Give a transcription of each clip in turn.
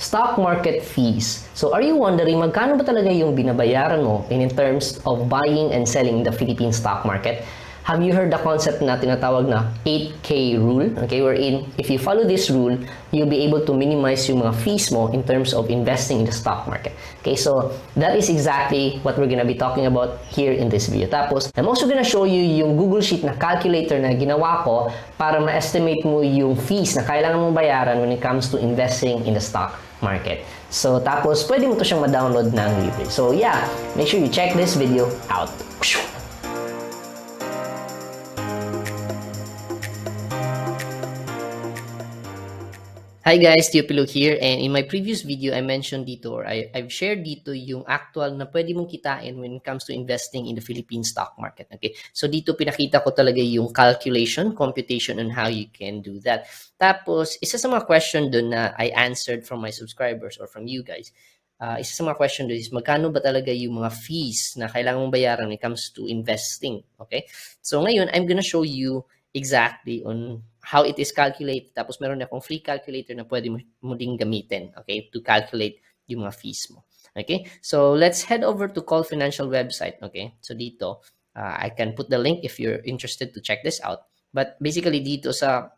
stock market fees. So are you wondering magkano ba talaga yung binabayaran mo in terms of buying and selling the Philippine stock market? Have you heard the concept na tinatawag na 8K rule? Okay, wherein if you follow this rule, you'll be able to minimize yung mga fees mo in terms of investing in the stock market. Okay, so that is exactly what we're gonna be talking about here in this video. Tapos, I'm also gonna show you yung Google Sheet na calculator na ginawa ko para ma-estimate mo yung fees na kailangan mong bayaran when it comes to investing in the stock market. So, tapos, pwede mo to siyang ma-download ng libre. So, yeah, make sure you check this video out. Hi guys, Teopilo here, and in my previous video I mentioned dito or I've shared dito yung actual na pwede mong kitain when it comes to investing in the Philippine stock market. Okay, so dito pinakita ko talaga yung calculation, computation on how you can do that. Tapos isa sa mga question dun na I answered from my subscribers or from you guys, isa sa mga question dun is magkano ba talaga yung mga fees na kailangan mong bayaran when it comes to investing. Okay, so ngayon I'm gonna show you exactly on how it is calculated. Tapos meron akong free calculator na pwede mo ding gamitin, okay, to calculate yung mga fees mo. Okay, so let's head over to Call Financial website. Okay, so dito, I can put the link if you're interested to check this out. But basically dito sa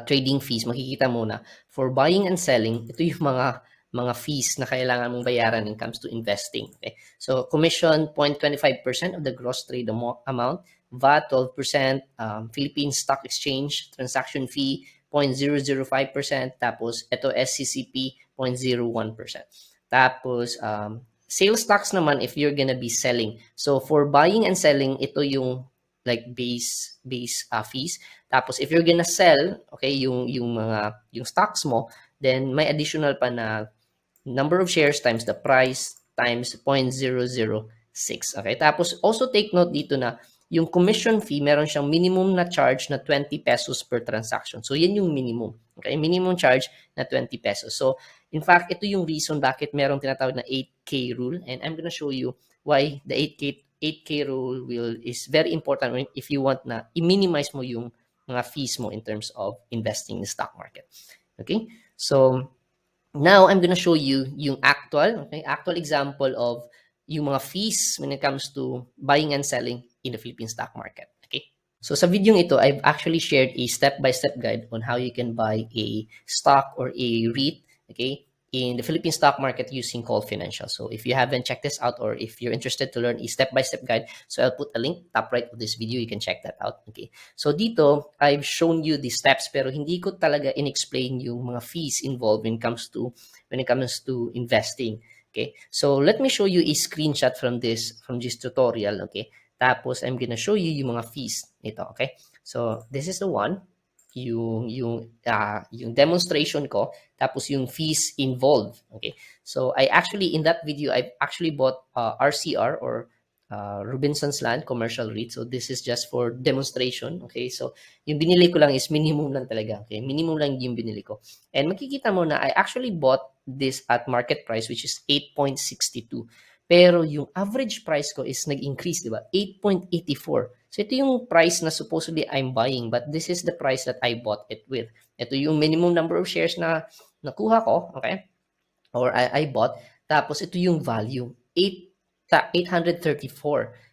trading fees, makikita mo na for buying and selling, ito yung mga fees na kailangan mong bayaran when it comes to investing. Okay? So, commission, 0.25% of the gross trade amount, VAT, 12%, Philippine Stock Exchange, transaction fee, 0.005%, tapos ito SCCP, 0.01%. Tapos, sales tax naman if you're gonna be selling. So, for buying and selling, ito yung like base fees. Tapos, if you're gonna sell, okay, yung stocks mo, then may additional pa na number of shares times the price times 0.006. Okay? Tapos, also take note dito na yung commission fee, meron siyang minimum na charge na 20 pesos per transaction. So, yan yung minimum. Okay? Minimum charge na 20 pesos. So, in fact, ito yung reason bakit merong tinatawag na 8K rule. And I'm gonna show you why the 8K rule is very important if you want na i-minimize mo yung mga fees mo in terms of investing in the stock market. Okay? So, now, I'm gonna show you yung actual example of yung mga fees when it comes to buying and selling in the Philippine stock market. Okay? So, sa video ito, I've actually shared a step-by-step guide on how you can buy a stock or a REIT, okay, in the Philippine stock market using Call Financial. So, if you haven't checked this out or if you're interested to learn a step-by-step guide, so I'll put a link top right of this video. You can check that out. Okay. So, dito, I've shown you the steps pero hindi ko talaga in-explain yung mga fees involved when it comes to investing. Okay. So, let me show you a screenshot from this tutorial. Okay. Tapos, I'm gonna show you yung mga fees nito. Okay. So, this is the one. Yung demonstration ko, tapos yung fees involved. Okay, so I actually in that video I actually bought RCR or Robinson's Land Commercial REIT. So this is just for demonstration. Okay, so yung binili ko lang is minimum lang talaga. Okay, minimum lang yung binili ko. And makikita mo na I actually bought this at market price which is 8.62. Pero yung average price ko is nag-increase, di ba? 8.84. So, ito yung price na supposedly I'm buying, but this is the price that I bought it with. Ito yung minimum number of shares na nakuha ko, okay? Or I bought. Tapos, ito yung value, 834,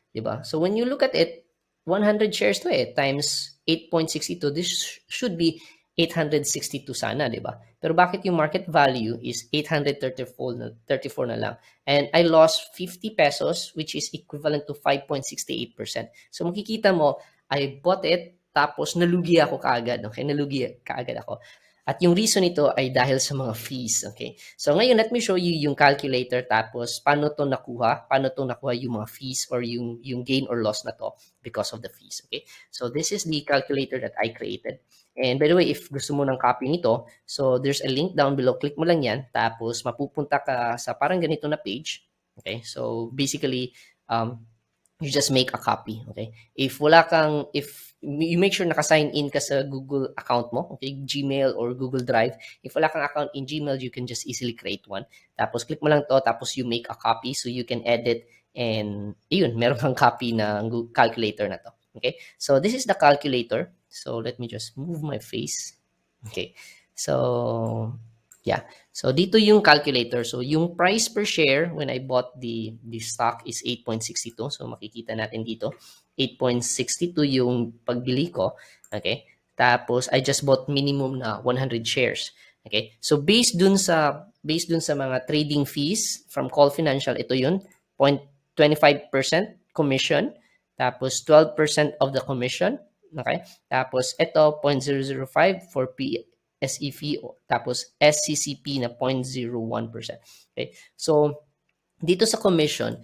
di ba? So, when you look at it, 100 shares to times 8.62, this should be 862 sana, di ba? Pero bakit yung market value is 834 na lang? And I lost 50 pesos, which is equivalent to 5.68%. So makikita mo, I bought it, tapos nalugi ako kaagad. Okay, nalugi kaagad ako. At yung reason nito ay dahil sa mga fees. Okay, so ngayon let me show you yung calculator tapos paano to nakuha yung mga fees or yung gain or loss na to because of the fees. Okay, so this is the calculator that I created. And by the way, if gusto mo ng copy nito, so there's a link down below. Click mo lang yan. Tapos mapupunta ka sa parang ganito na page. Okay, so basically, you just make a copy. Okay, if you make sure naka-sign in ka sa Google account mo, okay, Gmail or Google Drive. If wala kang account in Gmail, you can just easily create one. Tapos click mo lang to, tapos you make a copy so you can edit and yun, meron kang copy ng calculator na to. Okay, so this is the calculator. So let me just move my face. Okay, so Yeah. So dito yung calculator. So yung price per share when I bought the stock is 8.62. So makikita natin dito 8.62 yung pagbili ko. Okay? Tapos I just bought minimum na 100 shares. Okay? So based dun sa mga trading fees from Call Financial, ito yun, 0.25% commission, tapos 12% of the commission. Okay? Tapos ito 0.005 for SEP, tapos SCCP na 0.01%. Okay? So, dito sa commission,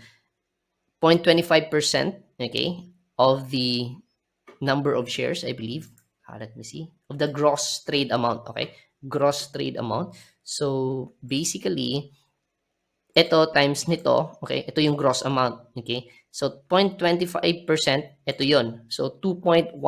0.25%, okay, of the number of shares, I believe. Let me see. Of the gross trade amount, okay? Gross trade amount. So, basically, ito times nito, okay? Ito yung gross amount, okay? So 0.25%, ito 'yon. So 2.11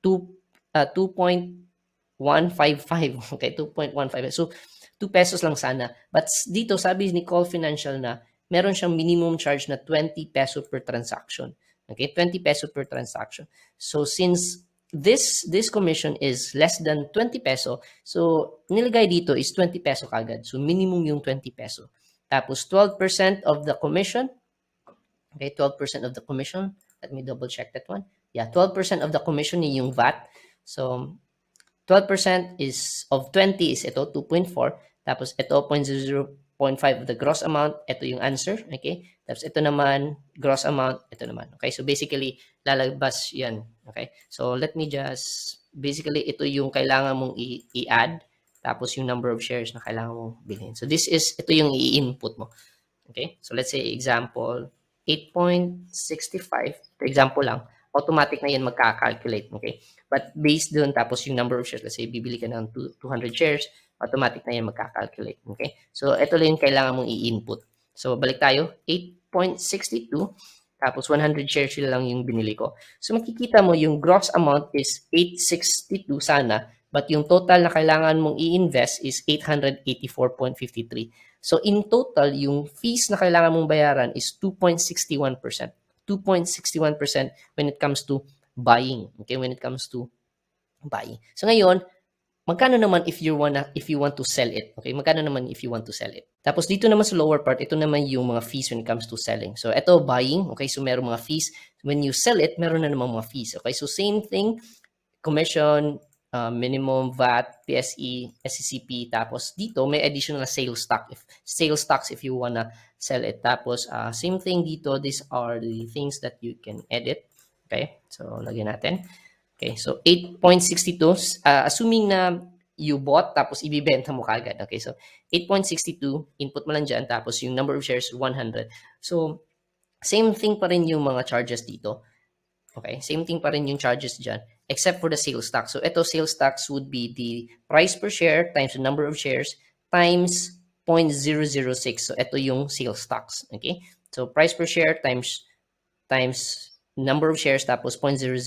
2.155, okay? 2.15. So 2 pesos lang sana. But dito sabi ni Call Financial na meron siyang minimum charge na 20 peso per transaction. Okay? 20 peso per transaction. So since this commission is less than 20 peso, so nilagay dito is 20 peso kagad. So minimum yung 20 peso. Tapos 12% of the commission. Okay, 12% of the commission. Let me double check that one. Yeah, 12% of the commission yung VAT. So 12% is of 20 is ito 2.4, tapos ito 0.00.5 of the gross amount, ito yung answer, okay? Tapos ito naman gross amount, ito naman. Okay? So basically lalabas 'yan. Okay? So let me just basically ito yung kailangan mong i-add, tapos yung number of shares na kailangan mong bilhin. So ito yung i-input mo. Okay? So let's say example 8.65, for example lang, automatic na yan magka-calculate. Okay? But based dun, tapos yung number of shares, let's say bibili ka ng 200 shares, automatic na yan magka-calculate. Okay? So ito lang yung kailangan mong i-input. So balik tayo, 8.62, tapos 100 shares lang yung binili ko. So makikita mo yung gross amount is 862 sana, but yung total na kailangan mong i-invest is 884.53. So in total, yung fees na kailangan mong bayaran is 2.61%. 2.61% when it comes to buying. Okay, when it comes to buying. So ngayon, magkano naman if you want to sell it? Okay, magkano naman if you want to sell it? Tapos dito naman sa lower part, ito naman yung mga fees when it comes to selling. So ito buying, okay? So meron mga fees. When you sell it, meron na naman mga fees. Okay? So same thing, commission, minimum VAT, PSE, SCCP, tapos dito may additional sales stocks if you wanna sell it. Tapos same thing dito, these are the things that you can edit. Okay? So lagyan natin. Okay, so 8.62, assuming na you bought tapos ibibenta mo kagad. Okay, so 8.62, input mo lang dyan, tapos yung number of shares 100. So same thing pa rin yung mga charges dito. Okay, same thing pa rin yung charges dyan, except for the sales tax. So ito, sales tax would be the price per share times the number of shares times 0.006. So ito yung sales tax. Okay, so price per share times number of shares tapos 0.006.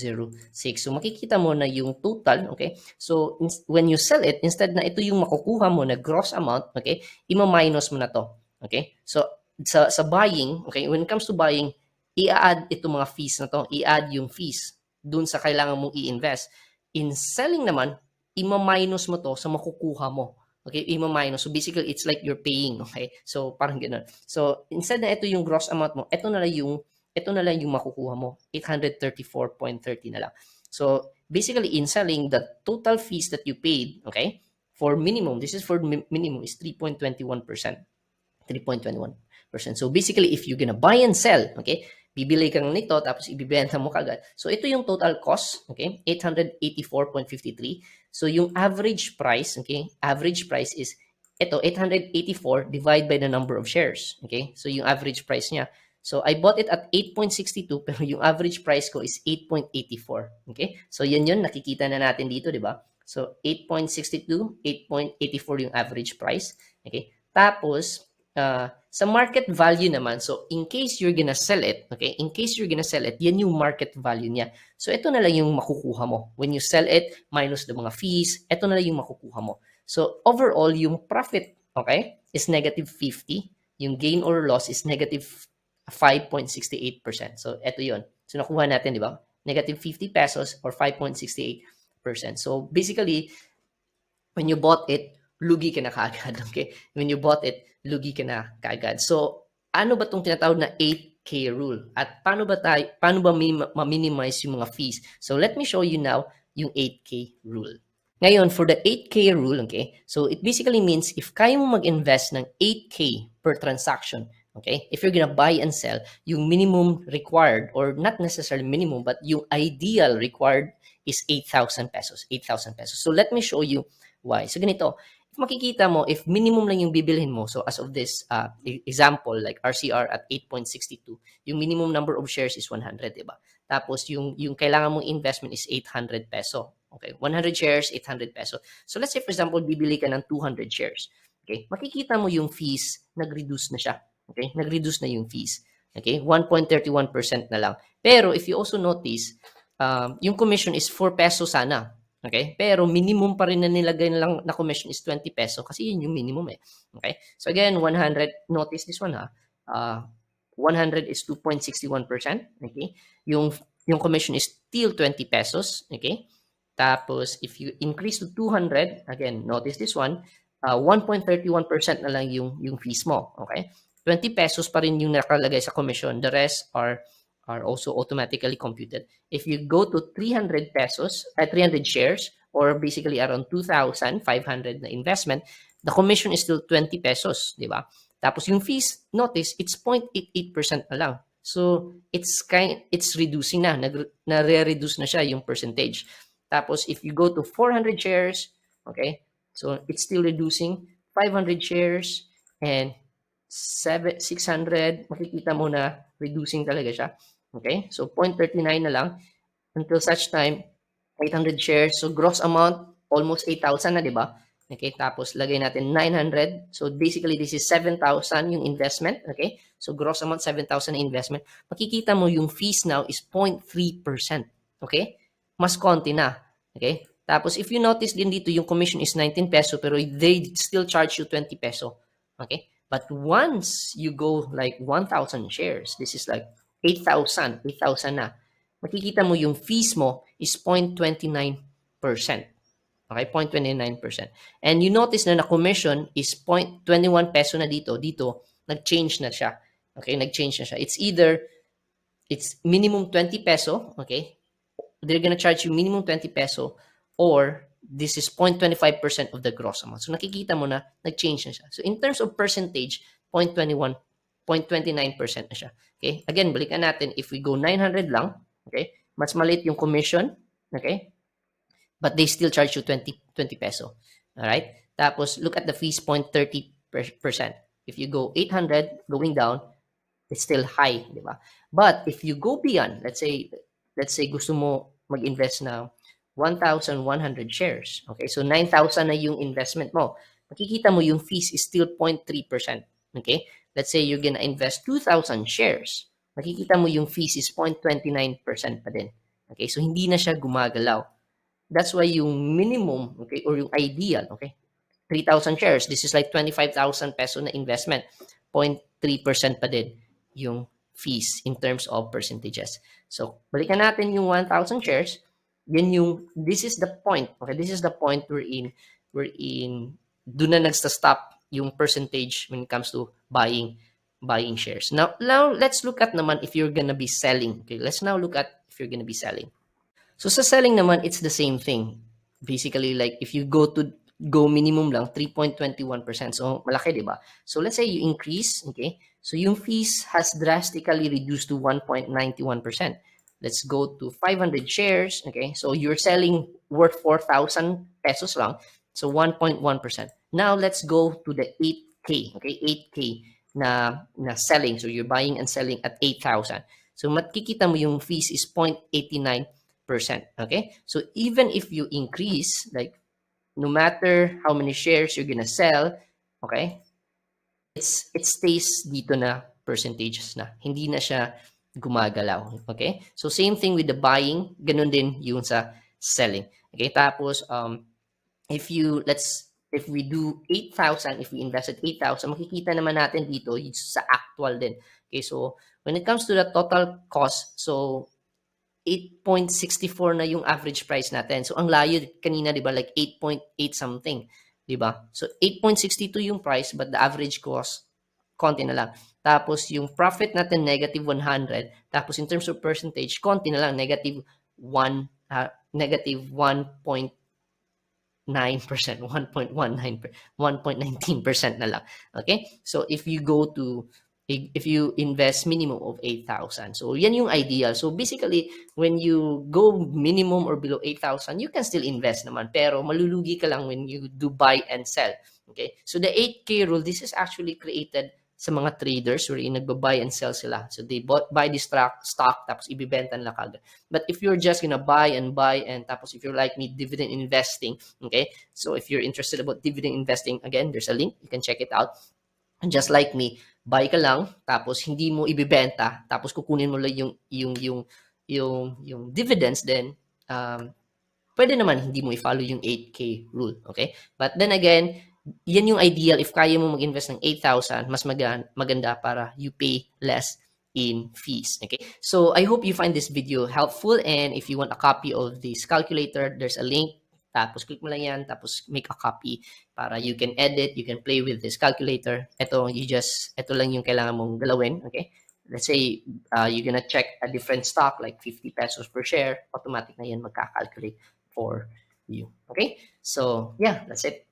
So makikita mo na yung total, okay? So when you sell it, instead na ito yung makukuha mo na gross amount, okay? Ima-minus mo na to. Okay? So sa buying, okay, when it comes to buying, i-add itong mga fees na to, i-add yung fees dun sa kailangan mong i-invest. In selling naman, ima-minus mo to sa makukuha mo. Okay, ima-minus. So basically, it's like you're paying, okay? So parang ganoon. So instead na ito yung gross amount mo, ito na lang yung makukuha mo, 834.30 na lang. So basically, in selling, the total fees that you paid, okay, for minimum, this is for minimum, is 3.21%. 3.21%. So basically, if you're gonna buy and sell, okay, bibili ka nito tapos ibibenta mo kagad. So ito yung total cost, okay, 884.53. So yung average price, okay, average price is ito 884 divided by the number of shares, okay? So yung average price niya. So I bought it at 8.62 pero yung average price ko is 8.84, okay? So yan yun, nakikita na natin dito, di ba? So 8.62, 8.84 yung average price, okay? Tapos sa market value naman, so in case you're gonna sell it, okay, in case you're gonna sell it, yan yung market value niya. So ito na lang yung makukuha mo. When you sell it, minus the mga fees, ito na lang yung makukuha mo. So overall, yung profit, okay, is negative 50. Yung gain or loss is negative 5.68%. So ito yun. So nakuha natin, di ba? Negative 50 pesos or 5.68%. So basically, when you bought it, lugi ka na kaagad. Okay? When you bought it, lugi ka na kaagad. So, ano ba itong tinatawag na 8K rule? At paano ba ma-minimize yung mga fees? So, let me show you now yung 8K rule. Ngayon, for the 8K rule, okay, so it basically means if kaya mo mag-invest ng 8K per transaction, okay, if you're gonna buy and sell, yung minimum required, or not necessarily minimum, but yung ideal required is 8,000 pesos. 8,000 pesos. So let me show you why. So ganito, if makikita mo, if minimum lang yung bibilhin mo, so as of this example, like RCR at 8.62, yung minimum number of shares is 100, diba? Tapos yung kailangan mong investment is 800 peso. Okay, 100 shares, 800 peso. So let's say for example, bibili ka ng 200 shares. Okay, makikita mo yung fees, nag-reduce na siya. Okay, nag-reduce na yung fees. Okay, 1.31% na lang. Pero if you also notice, yung commission is 4 peso sana. Okay, pero minimum pa rin na nilagay na lang na commission is 20 peso kasi yun yung minimum eh. Okay, so again, 100, notice this one ha. 100 is 2.61%. Okay, yung commission is still 20 pesos. Okay, tapos, if you increase to 200, again, notice this one, 1.31% na lang yung fees mo. Okay? 20 pesos pa rin yung nakalagay sa commission. The rest are also automatically computed. If you go to 300 pesos, 300 shares, or basically around 2,500 na investment, the commission is still 20 pesos, di ba? Tapos yung fees, notice, it's 0.88% na lang. So, it's reducing na. Nare-reduce na siya yung percentage. Tapos, if you go to 400 shares, okay, so it's still reducing. 500 shares and 600, makikita mo na reducing talaga siya. Okay, so 0.39 na lang until such time, 800 shares. So, gross amount, almost 8,000 na, di ba? Okay, tapos lagay natin 900. So, basically, this is 7,000 yung investment. Okay, so gross amount, 7,000 na investment. Makikita mo yung fees now is 0.3%. Okay, mas konti na. Okay? Tapos, if you notice din dito, yung commission is 19 peso, pero they still charge you 20 peso. Okay? But once you go like 1,000 shares, this is like 8,000 na. Makikita mo yung fees mo is 0.29%. Okay? 0.29%. And you notice na na-commission is 0.21 peso na dito. Dito, nag-change na siya. Okay? Nag-change na siya. It's minimum 20 peso. Okay? They're gonna charge you minimum 20 peso or this is 0.25% of the gross amount. So nakikita mo na nag-change na siya. So in terms of percentage, 0.21, 0.29% na siya. Okay? Again, balikan natin. If we go 900 lang, okay? Mas maliit yung commission, okay? But they still charge you 20 peso. Alright? Tapos, look at the fees, 0.30%. If you go 800, going down, it's still high, di ba? But if you go beyond, let's say gusto mo mag-invest na 1,100 shares. Okay, so 9,000 na yung investment mo. Makikita mo yung fees is still 0.3%. Okay, let's say you're gonna invest 2,000 shares. Makikita mo yung fees is 0.29% pa din. Okay, so hindi na siya gumagalaw. That's why yung minimum, okay, or yung ideal, okay, 3,000 shares. This is like 25,000 peso na investment. 0.3% pa din yung fees in terms of percentages. So, balikan natin yung 1,000 shares. This is the point. Okay, this is the point wherein doon na nagsta-stop yung percentage when it comes to buying shares. Now let's look at naman if you're gonna be selling. Okay, let's now look at if you're gonna be selling. So sa selling naman, it's the same thing. Basically, like if you go minimum lang, 3.21%. So, malaki, di ba? So, let's say you increase, okay? So, yung fees has drastically reduced to 1.91%. Let's go to 500 shares, okay? So, you're selling worth 4,000 pesos lang. So, 1.1%. Now, let's go to the 8K, okay? 8K na selling. So, you're buying and selling at 8,000. So, makikita mo yung fees is 0.89%, okay? So, even if you increase, like, no matter how many shares you're gonna sell, okay, it stays dito na percentages na. Hindi na siya gumagalaw. Okay? So, same thing with the buying. Ganun din yung sa selling. Okay? Tapos, if we do 8,000, if we invested 8,000, makikita naman natin dito sa actual din. Okay? So, when it comes to the total cost, so, 8.64 na yung average price natin. So, ang layo kanina, di ba, like 8.8 something. diba? So 8.62 yung price but the average cost konti na lang. Tapos yung profit natin negative 100. Tapos in terms of percentage, konti na lang negative 9%, 1.19% na lang. Okay? So if you invest minimum of 8,000. So yan yung ideal. So basically, when you go minimum or below 8,000, you can still invest naman. Pero malulugi ka lang when you do buy and sell. Okay? So the 8K rule, this is actually created sa mga traders wherein nagba-buy and sell sila. So they buy the stock tapos ibibenta nila kagad. But if you're just gonna buy and tapos if you're like me, dividend investing, okay? So if you're interested about dividend investing, again, there's a link. You can check it out. And just like me, buy ka lang tapos hindi mo ibibenta tapos kukunin mo lang yung dividends, then pwede naman hindi mo i-follow yung 8K rule, okay? But then again, yan yung ideal. If kaya mo mag-invest ng 8,000, mas maganda para you pay less in fees, okay? So I hope you find this video helpful, and if you want a copy of this calculator, there's a link. Tapos click mo lang yan, tapos make a copy para you can edit, you can play with this calculator. Ito lang yung kailangan mong galawin, okay? Let's say you're gonna check a different stock like 50 pesos per share, automatic na yan magka-calculate for you. Okay? So, yeah, that's it.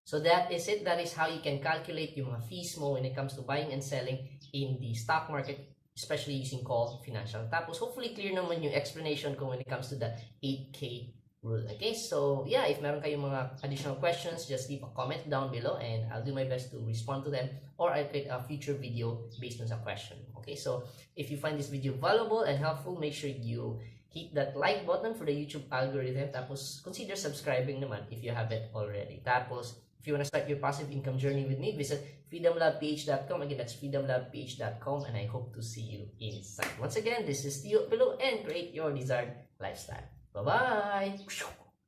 So that is it. That is how you can calculate yung mga fees mo when it comes to buying and selling in the stock market, especially using Call Financial. Tapos, hopefully clear naman yung explanation ko when it comes to the 8K rule. Okay? So, yeah, if meron kayong mga additional questions, just leave a comment down below and I'll do my best to respond to them, or I'll create a future video based on the question. Okay? So, if you find this video valuable and helpful, make sure you hit that like button for the YouTube algorithm. Tapos, consider subscribing naman if you haven't already. Tapos, if you want to start your passive income journey with me, visit freedomlabph.com. Again, that's freedomlabph.com, and I hope to see you inside. Once again, this is Theo below, and create your desired lifestyle. Bye-bye!